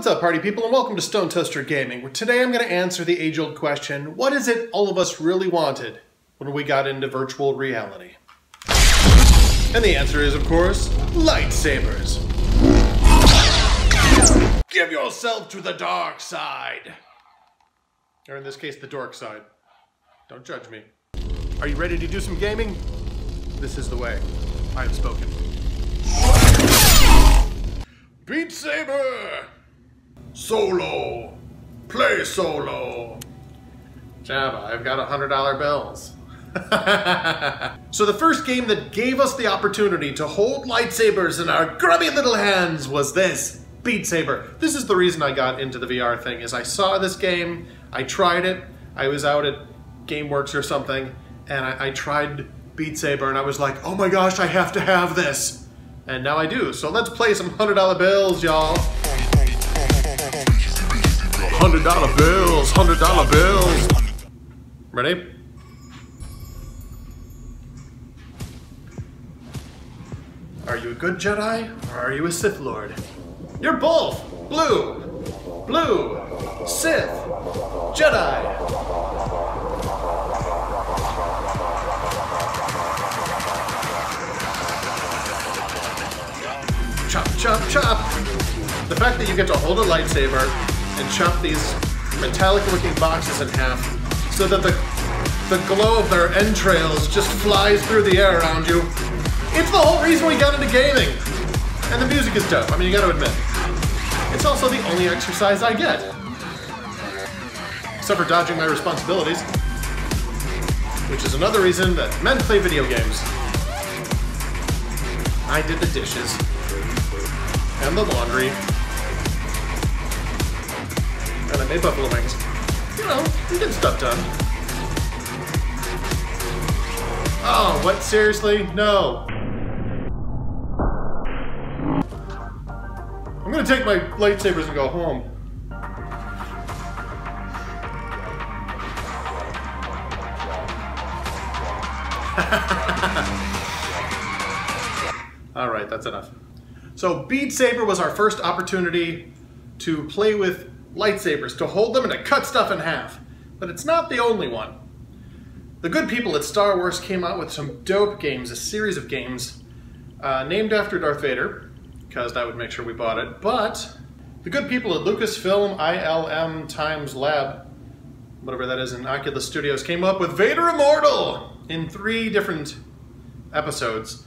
What's up, party people, and welcome to Stone Toaster Gaming, where today I'm going to answer the age-old question, what is it all of us really wanted when we got into virtual reality? And the answer is, of course, lightsabers. Give yourself to the dark side. Or in this case, the dork side. Don't judge me. Are you ready to do some gaming? This is the way. I have spoken. Beat Saber! Solo! Play solo! Jabba, I've got $100 bills. So the first game that gave us the opportunity to hold lightsabers in our grubby little hands was this, Beat Saber. This is the reason I got into the VR thing, is I saw this game, I tried it, I was out at GameWorks or something, and I tried Beat Saber and I was like, oh my gosh, I have to have this. And now I do, so let's play some $100 bills, y'all. $100 bills, $100 bills. Ready? Are you a good Jedi, or are you a Sith Lord? You're both! Blue! Blue! Sith! Jedi! Chop, chop, chop! The fact that you get to hold a lightsaber and chop these metallic-looking boxes in half so that the glow of their entrails just flies through the air around you. It's the whole reason we got into gaming. And the music is dope, I mean, you gotta admit. It's also the only exercise I get. Except for dodging my responsibilities. Which is another reason that men play video games. I did the dishes. And the laundry. And I made buffalo wings. You know, you get stuff done. Oh, what? Seriously? No. I'm gonna take my lightsabers and go home. Alright, that's enough. So, Beat Saber was our first opportunity to play with lightsabers, to hold them and to cut stuff in half. But it's not the only one. The good people at Star Wars came out with some dope games, a series of games named after Darth Vader, because that would make sure we bought it. But the good people at Lucasfilm ILM Times Lab, whatever that is in Oculus Studios, came up with Vader Immortal in 3 different episodes.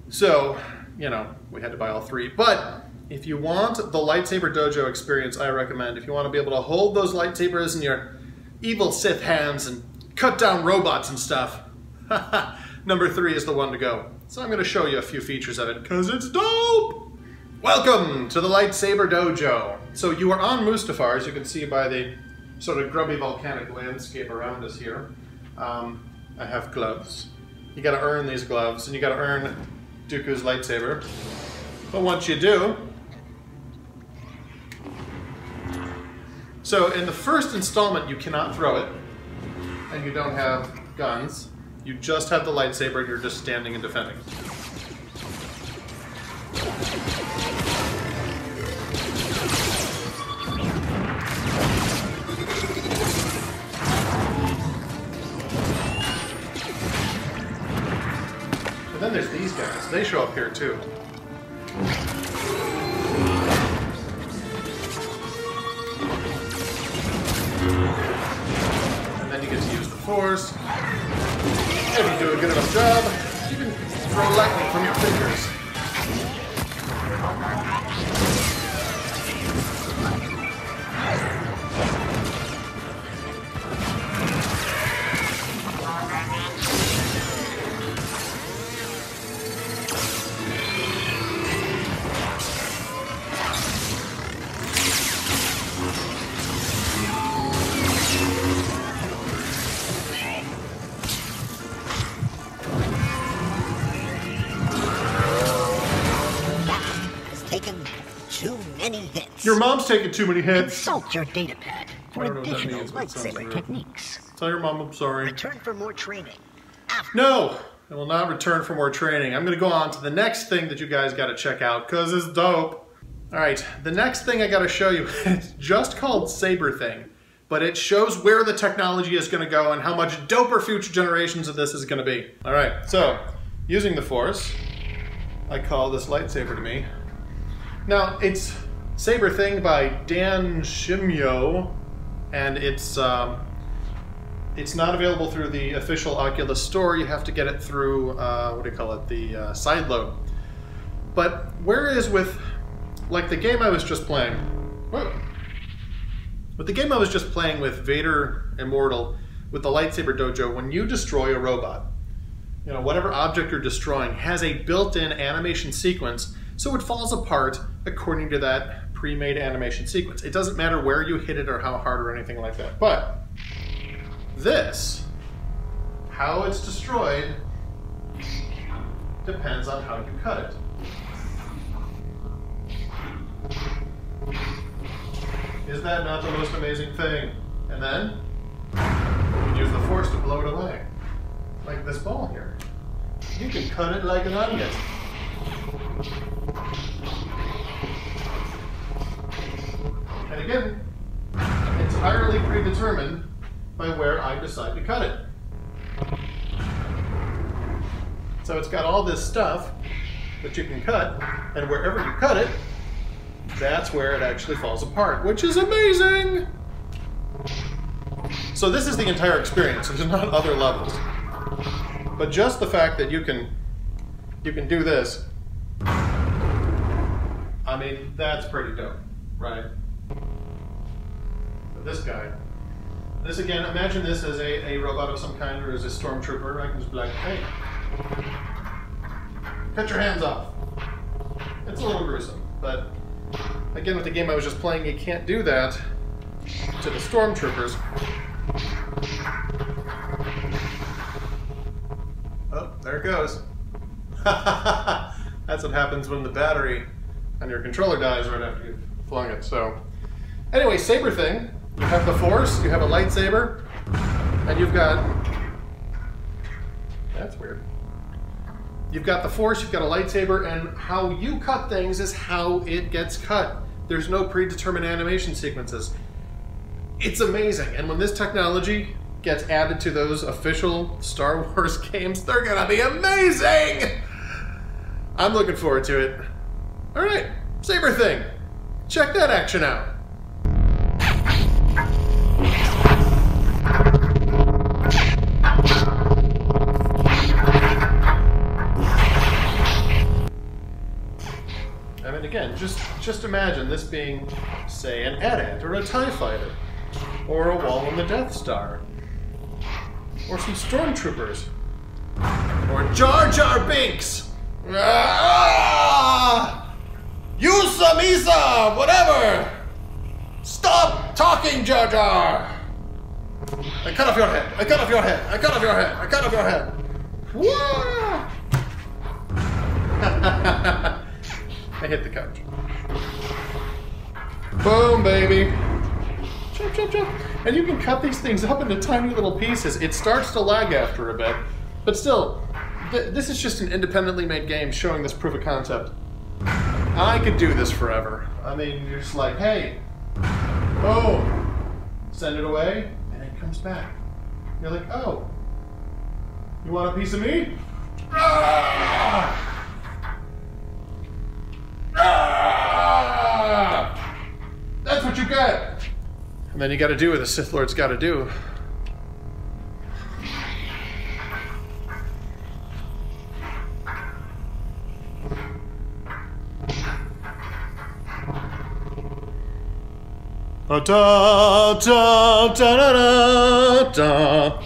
So, you know, we had to buy all 3. But if you want the Lightsaber Dojo experience, I recommend, if you want to be able to hold those lightsabers in your evil Sith hands and cut down robots and stuff, number 3 is the one to go. So I'm going to show you a few features of it, because it's dope! Welcome to the Lightsaber Dojo. So you are on Mustafar, as you can see by the sort of grubby volcanic landscape around us here. I have gloves. You got to earn these gloves, and you got to earn Dooku's lightsaber. But once you do... So in the first installment, you cannot throw it, and you don't have guns. You just have the lightsaber, and you're just standing and defending. And then there's these guys. They show up here too. And then you get to use the Force. If you do a good enough job, you can throw lightning from your fingers. Too many hits. Your mom's taking too many hits. Consult your datapad for additional lightsaber techniques. Tell your mom I'm sorry. Return for more training. No! I will not return for more training. I'm going to go on to the next thing that you guys got to check out, because it's dope. Alright, the next thing I gotta show you, it's just called Saber Thing, but it shows where the technology is gonna go and how much doper future generations of this is gonna be. Alright, so, using the Force, I call this lightsaber to me. Now, it's Saber Thing by Dan Shimyo, and it's not available through the official Oculus store. You have to get it through, what do you call it, the sideload. But whereas with, like the game I was just playing, with the game I was just playing with Vader Immortal, with the Lightsaber Dojo, when you destroy a robot, you know, whatever object you're destroying has a built-in animation sequence, so it falls apart according to that pre-made animation sequence. It doesn't matter where you hit it or how hard or anything like that. But this, how it's destroyed, depends on how you cut it. Is that not the most amazing thing? And then, you can use the Force to blow it away. Like this ball here. You can cut it like an onion. And again, entirely predetermined by where I decide to cut it. So it's got all this stuff that you can cut, and wherever you cut it, that's where it actually falls apart, which is amazing! So this is the entire experience, there's not other levels. But just the fact that you can do this, I mean, that's pretty dope, right? But this guy, this again, imagine this as a robot of some kind or as a stormtrooper. I can just be like, hey, cut your hands off. It's a little gruesome, but again, with the game I was just playing, you can't do that to the stormtroopers. Oh, there it goes. That's what happens when the battery on your controller dies right after you've flung it. So, anyway, Saber Thing. You have the Force, you have a lightsaber, and you've got... That's weird. You've got the Force, you've got a lightsaber, and how you cut things is how it gets cut. There's no predetermined animation sequences. It's amazing, and when this technology gets added to those official Star Wars games, they're gonna be amazing! I'm looking forward to it. Alright, Saber Thing. Check that action out. I mean, again, just imagine this being, say, an AT-AT or a TIE Fighter, or a wall on the Death Star, or some stormtroopers, or Jar Jar Binks. Ah! Yusa Misa, whatever. Stop talking, Jar Jar. I cut off your head. I cut off your head. I cut off your head. I cut off your head. Whoa! I hit the couch. Boom, baby. Chop, chop, chop. And you can cut these things up into tiny little pieces. It starts to lag after a bit, but still, this is just an independently made game showing this proof of concept. I could do this forever. I mean, you're just like, hey, oh, send it away, and it comes back. You're like, oh, you want a piece of me? Ah! Ah! That's what you get. And then you got to do what the Sith Lord's got to do. Da da da da da da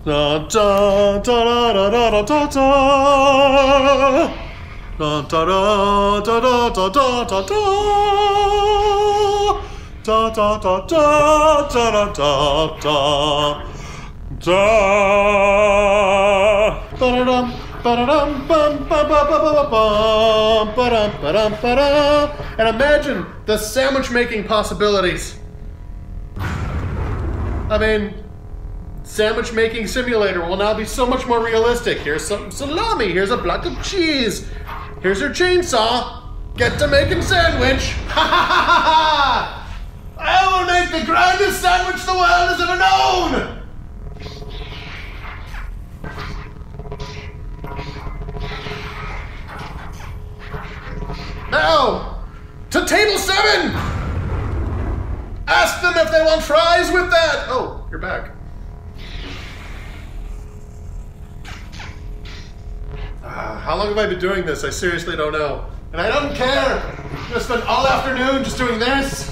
da da da da da da da da. Da da da da da da da da da da da da da da da da. Ba-da-dum, ba-da-dum, bum, ba ba ba ba bum, ba-dum, ba-dum, ba-dum. And imagine the sandwich making possibilities. I mean, sandwich making simulator will now be so much more realistic. Here's some salami, here's a block of cheese. Here's your chainsaw. Get to making sandwich. Ha ha ha ha ha! I will make the grandest sandwich the world has ever known! Now, to table 7! Ask them if they want fries with that! Oh, you're back. How long have I been doing this? I seriously don't know. And I don't care! I'm gonna spend all afternoon just doing this!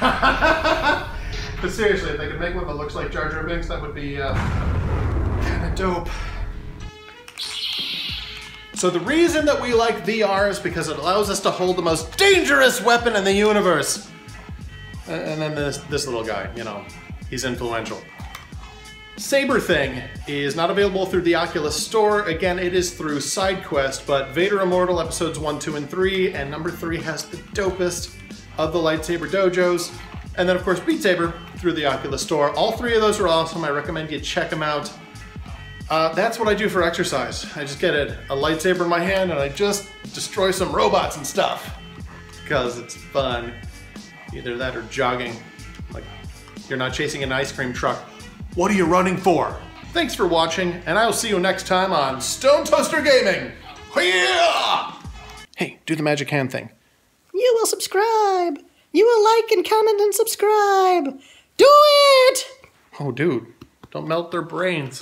But seriously, if they could make one that looks like Jar Jar Binks, that would be kinda dope. So the reason that we like VR is because it allows us to hold the most dangerous weapon in the universe. And then this little guy, you know, he's influential. Saber Thing is not available through the Oculus Store. Again, it is through sidequest, but Vader Immortal episodes 1, 2, and 3, and number 3 has the dopest of the lightsaber dojos. And then of course Beat Saber through the Oculus Store. All 3 of those are awesome. I recommend you check them out. That's what I do for exercise. I just get a lightsaber in my hand and I just destroy some robots and stuff. Because it's fun. Either that or jogging. Like, you're not chasing an ice cream truck. What are you running for? Thanks for watching, and I'll see you next time on Stone Toaster Gaming. Hey, do the magic hand thing. You will subscribe. You will like and comment and subscribe. Do it! Oh, dude, don't melt their brains.